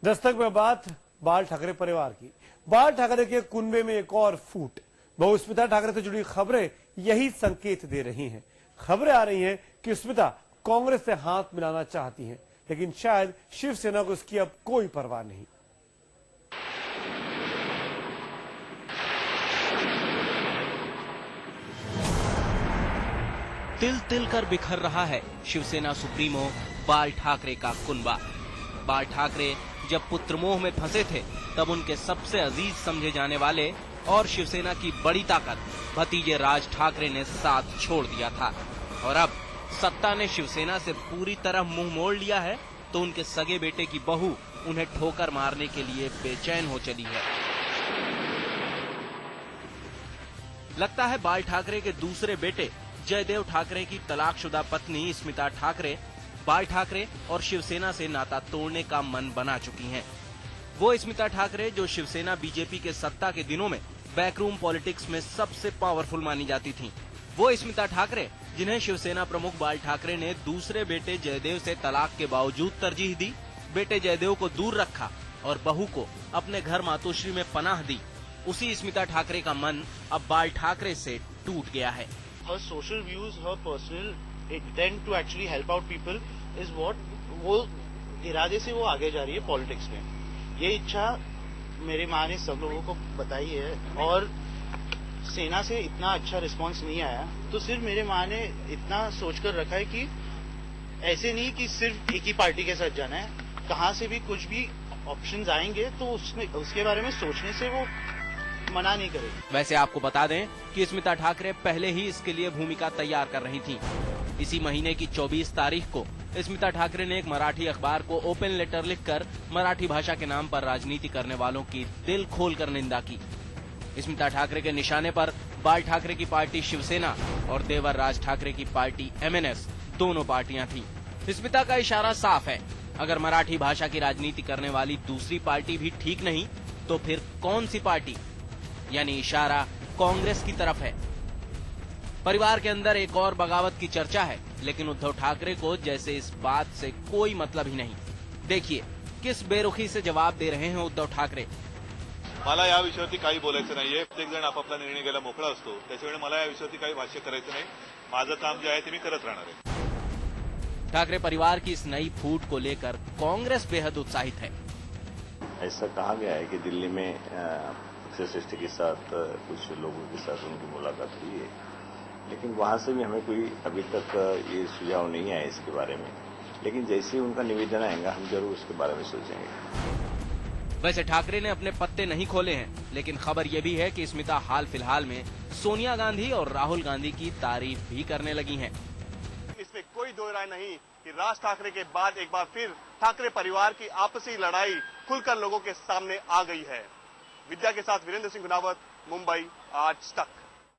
दस्तक में बात बाल ठाकरे परिवार की। बाल ठाकरे के कुनबे में एक और फूट। बहू स्मिता ठाकरे से जुड़ी खबरें यही संकेत दे रही हैं। खबरें आ रही हैं कि स्मिता कांग्रेस से हाथ मिलाना चाहती हैं, लेकिन शायद शिवसेना को इसकी अब कोई परवाह नहीं। तिल तिल कर बिखर रहा है शिवसेना सुप्रीमो बाल ठाकरे का कुनबा। बाल ठाकरे जब पुत्रमोह में फंसे थे तब उनके सबसे अजीज समझे जाने वाले और शिवसेना की बड़ी ताकत भतीजे राज ठाकरे ने साथ छोड़ दिया था, और अब सत्ता ने शिवसेना से पूरी तरह मुंह मोड़ लिया है तो उनके सगे बेटे की बहू उन्हें ठोकर मारने के लिए बेचैन हो चली है। लगता है बाल ठाकरे के दूसरे बेटे जयदेव ठाकरे की तलाकशुदा पत्नी स्मिता ठाकरे बाल ठाकरे और शिवसेना से नाता तोड़ने का मन बना चुकी हैं। वो स्मिता ठाकरे जो शिवसेना बीजेपी के सत्ता के दिनों में बैकरूम पॉलिटिक्स में सबसे पावरफुल मानी जाती थीं। वो स्मिता ठाकरे जिन्हें शिवसेना प्रमुख बाल ठाकरे ने दूसरे बेटे जयदेव से तलाक के बावजूद तरजीह दी, बेटे जयदेव को दूर रखा और बहू को अपने घर मातोश्री में पनाह दी, उसी स्मिता ठाकरे का मन अब बाल ठाकरे से टूट गया है। Her social views, her personal intent to actually help out people is what वो इरादे से वो आगे जा रही है पॉलिटिक्स में। ये इच्छा मेरी माँ ने सब लोगों को बताई है, और सेना से इतना अच्छा रिस्पांस नहीं आया तो सिर्फ मेरे माँ ने इतना सोचकर रखा है कि ऐसे नहीं कि सिर्फ एक ही पार्टी के साथ जाना है, कहाँ से भी कुछ भी ऑप्शंस आएंगे तो उसमें उसके बारे में सोचने से वो मना नहीं करेगी। वैसे आपको बता दें कि स्मिता ठाकरे पहले ही इसके लिए भूमिका तैयार कर रही थीं। इसी महीने की 24 तारीख को स्मिता ठाकरे ने एक मराठी अखबार को ओपन लेटर लिखकर मराठी भाषा के नाम पर राजनीति करने वालों की दिल खोलकर निंदा की। स्मिता ठाकरे के निशाने पर बाल ठाकरे की पार्टी शिवसेना और देवर राज ठाकरे की पार्टी MNS दोनों पार्टियां थीं। स्मिता का इशारा साफ है, अगर मराठी भाषा की राजनीति करने वाली दूसरी पार्टी भी ठीक नहीं तो फिर कौन सी पार्टी, यानी इशारा कांग्रेस की तरफ है। परिवार के अंदर एक और बगावत की चर्चा है, लेकिन उद्धव ठाकरे को जैसे इस बात से कोई मतलब ही नहीं। देखिए किस बेरुखी से जवाब दे रहे हैं उद्धव ठाकरे। मला या विषयावरती काही बोलायचं नाहीये। प्रत्येक जण आपापला निर्णय घ्यायला मोकळा असतो, त्याच्यामुळे मला या विषयावरती काही भाष्य करायचं नाही। माझं काम जे आहे ते मी करत राहणार आहे। ठाकरे परिवार की इस नई फूट को लेकर कांग्रेस बेहद उत्साहित है। ऐसा कहा गया है कि दिल्ली में श्रेष्ठ के साथ कुछ लोगों के साथ उनकी मुलाकात हुई है, लेकिन वहां से भी हमें कोई अभी तक ये सुझाव नहीं आया इसके बारे में। लेकिन जैसे ही उनका निवेदन आएगा हम जरूर उसके बारे में सोचेंगे। वैसे ठाकरे ने अपने पत्ते नहीं खोले हैं, लेकिन खबर यह भी है कि स्मिता हाल फिलहाल में सोनिया गांधी और राहुल गांधी की तारीफ भी करने लगी हैं। इसमें कोई दो राय नहीं कि राज ठाकरे के बाद एक बार फिर ठाकरे परिवार की आपसी लड़ाई खुलकर लोगों के सामने आ गई है। विद्या के साथ वीरेंद्र सिंह गुनावत, मुंबई आज तक।